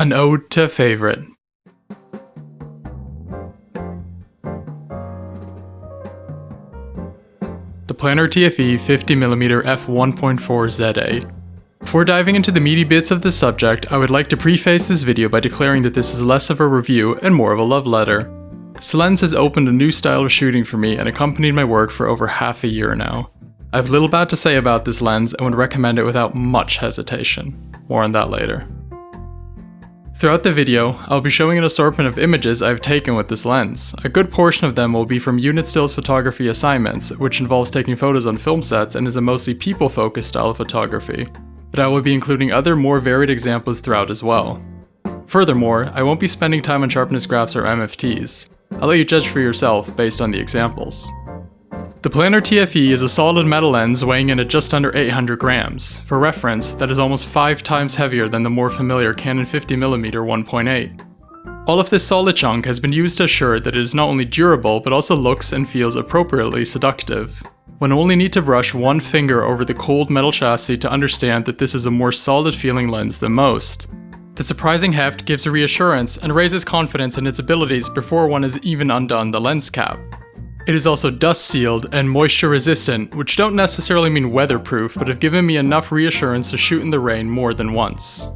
An ode to a favorite. The Planar T FE 50mm f1.4 ZA. Before diving into the meaty bits of this subject, I would like to preface this video by declaring that this is less of a review and more of a love letter. This lens has opened a new style of shooting for me and accompanied my work for over half a year now. I have little bad to say about this lens and would recommend it without much hesitation. More on that later. Throughout the video, I'll be showing an assortment of images I've taken with this lens. A good portion of them will be from unit stills photography assignments, which involves taking photos on film sets and is a mostly people-focused style of photography. But I will be including other more varied examples throughout as well. Furthermore, I won't be spending time on sharpness graphs or MFTs. I'll let you judge for yourself based on the examples. The Planar T FE is a solid metal lens weighing in at just under 800 grams. For reference, that is almost 5 times heavier than the more familiar Canon 50mm 1.8. All of this solid chunk has been used to assure that it is not only durable but also looks and feels appropriately seductive. One only need to brush one finger over the cold metal chassis to understand that this is a more solid feeling lens than most. The surprising heft gives a reassurance and raises confidence in its abilities before one has even undone the lens cap. It is also dust sealed and moisture resistant, which don't necessarily mean weatherproof, but have given me enough reassurance to shoot in the rain more than once.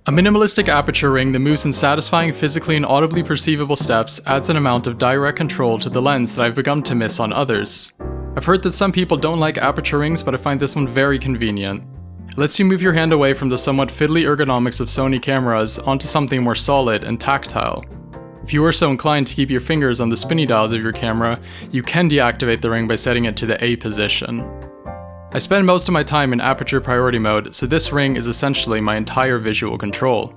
A minimalistic aperture ring that moves in satisfying physically and audibly perceivable steps adds an amount of direct control to the lens that I've begun to miss on others. I've heard that some people don't like aperture rings, but I find this one very convenient. It lets you move your hand away from the somewhat fiddly ergonomics of Sony cameras onto something more solid and tactile. If you are so inclined to keep your fingers on the spinny dials of your camera, you can deactivate the ring by setting it to the A position. I spend most of my time in aperture priority mode, so this ring is essentially my entire visual control.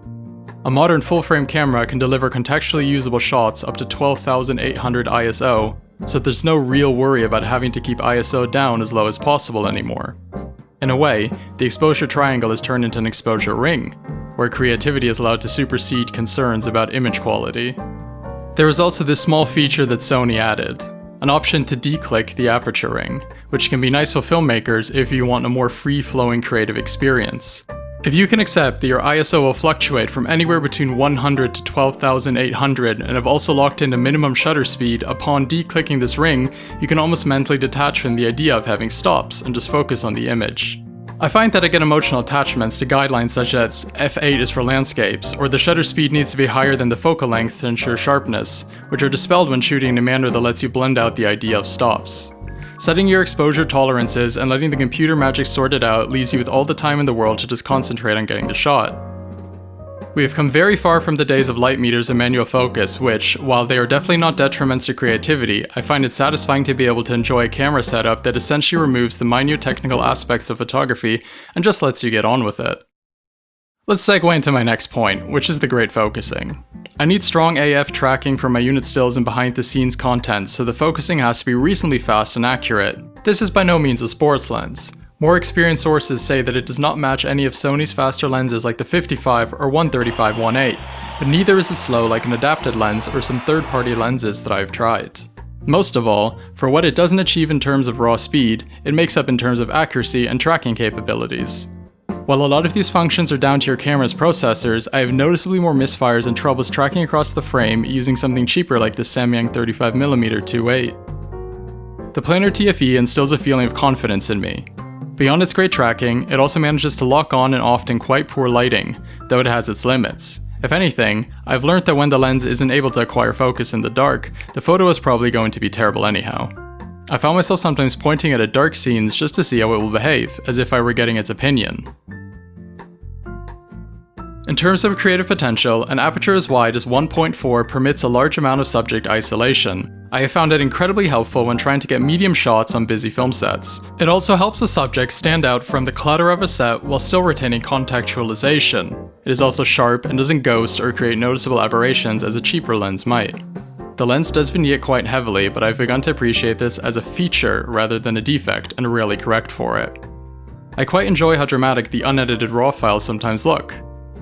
A modern full-frame camera can deliver contextually usable shots up to 12,800 ISO, so there's no real worry about having to keep ISO down as low as possible anymore. In a way, the exposure triangle has turned into an exposure ring, where creativity is allowed to supersede concerns about image quality. There is also this small feature that Sony added, an option to declick the aperture ring, which can be nice for filmmakers if you want a more free-flowing creative experience. If you can accept that your ISO will fluctuate from anywhere between 100 to 12,800 and have also locked in a minimum shutter speed, upon declicking this ring, you can almost mentally detach from the idea of having stops and just focus on the image. I find that I get emotional attachments to guidelines such as f8 is for landscapes, or the shutter speed needs to be higher than the focal length to ensure sharpness, which are dispelled when shooting in a manner that lets you blend out the idea of stops. Setting your exposure tolerances and letting the computer magic sort it out leaves you with all the time in the world to just concentrate on getting the shot. We have come very far from the days of light meters and manual focus, which, while they are definitely not detriments to creativity, I find it satisfying to be able to enjoy a camera setup that essentially removes the minute technical aspects of photography and just lets you get on with it. Let's segue into my next point, which is the great focusing. I need strong AF tracking for my unit stills and behind the scenes content, so the focusing has to be reasonably fast and accurate. This is by no means a sports lens. More experienced sources say that it does not match any of Sony's faster lenses like the 55 or 135-1.8, but neither is it slow like an adapted lens or some third-party lenses that I've tried. Most of all, for what it doesn't achieve in terms of raw speed, it makes up in terms of accuracy and tracking capabilities. While a lot of these functions are down to your camera's processors, I have noticeably more misfires and troubles tracking across the frame using something cheaper like the Samyang 35mm 2.8. The Planar T FE instills a feeling of confidence in me. Beyond its great tracking, it also manages to lock on in often quite poor lighting, though it has its limits. If anything, I've learned that when the lens isn't able to acquire focus in the dark, the photo is probably going to be terrible anyhow. I found myself sometimes pointing at dark scenes just to see how it will behave, as if I were getting its opinion. In terms of creative potential, an aperture as wide as 1.4 permits a large amount of subject isolation. I have found it incredibly helpful when trying to get medium shots on busy film sets. It also helps the subject stand out from the clutter of a set while still retaining contextualization. It is also sharp and doesn't ghost or create noticeable aberrations as a cheaper lens might. The lens does vignette quite heavily, but I've begun to appreciate this as a feature rather than a defect and rarely correct for it. I quite enjoy how dramatic the unedited RAW files sometimes look.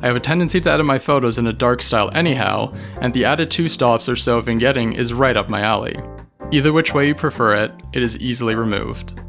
I have a tendency to edit my photos in a dark style anyhow, and the added 2 stops or so vignetting is right up my alley. Either which way you prefer it, it is easily removed.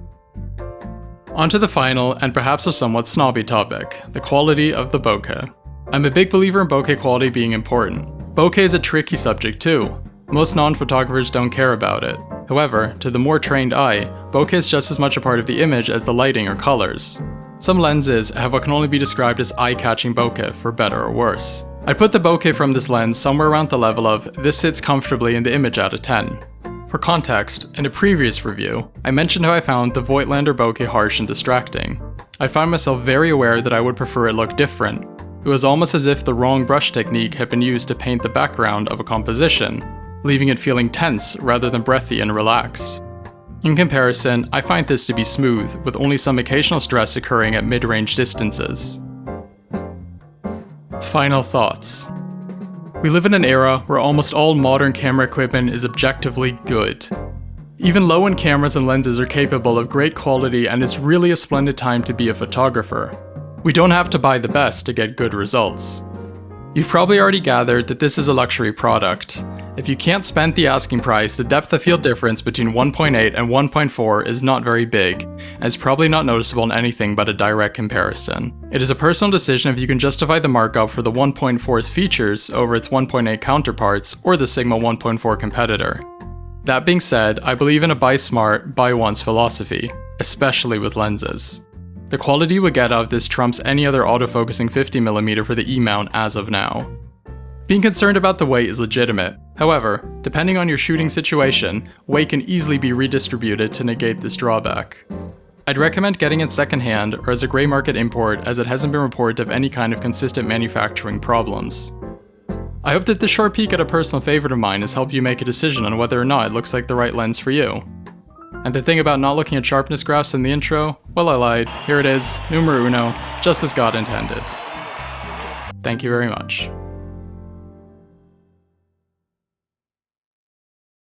On to the final, and perhaps a somewhat snobby topic, the quality of the bokeh. I'm a big believer in bokeh quality being important. Bokeh is a tricky subject too. Most non-photographers don't care about it. However, to the more trained eye, bokeh is just as much a part of the image as the lighting or colors. Some lenses have what can only be described as eye-catching bokeh, for better or worse. I'd put the bokeh from this lens somewhere around the level of "this sits comfortably in the image" out of 10. For context, in a previous review, I mentioned how I found the Voigtlander bokeh harsh and distracting. I found myself very aware that I would prefer it look different. It was almost as if the wrong brush technique had been used to paint the background of a composition, leaving it feeling tense rather than breathy and relaxed. In comparison, I find this to be smooth, with only some occasional stress occurring at mid-range distances. Final thoughts. We live in an era where almost all modern camera equipment is objectively good. Even low-end cameras and lenses are capable of great quality, and it's really a splendid time to be a photographer. We don't have to buy the best to get good results. You've probably already gathered that this is a luxury product. If you can't spend the asking price, the depth of field difference between 1.8 and 1.4 is not very big, and it's probably not noticeable in anything but a direct comparison. It is a personal decision if you can justify the markup for the 1.4's features over its 1.8 counterparts or the Sigma 1.4 competitor. That being said, I believe in a buy smart, buy once philosophy, especially with lenses. The quality we get out of this trumps any other autofocusing 50mm for the E-mount as of now. Being concerned about the weight is legitimate. However, depending on your shooting situation, weight can easily be redistributed to negate this drawback. I'd recommend getting it secondhand or as a grey market import, as it hasn't been reported of any kind of consistent manufacturing problems. I hope that this short peek at a personal favorite of mine has helped you make a decision on whether or not it looks like the right lens for you. And the thing about not looking at sharpness graphs in the intro, well, I lied. Here it is, numero uno, just as God intended. Thank you very much.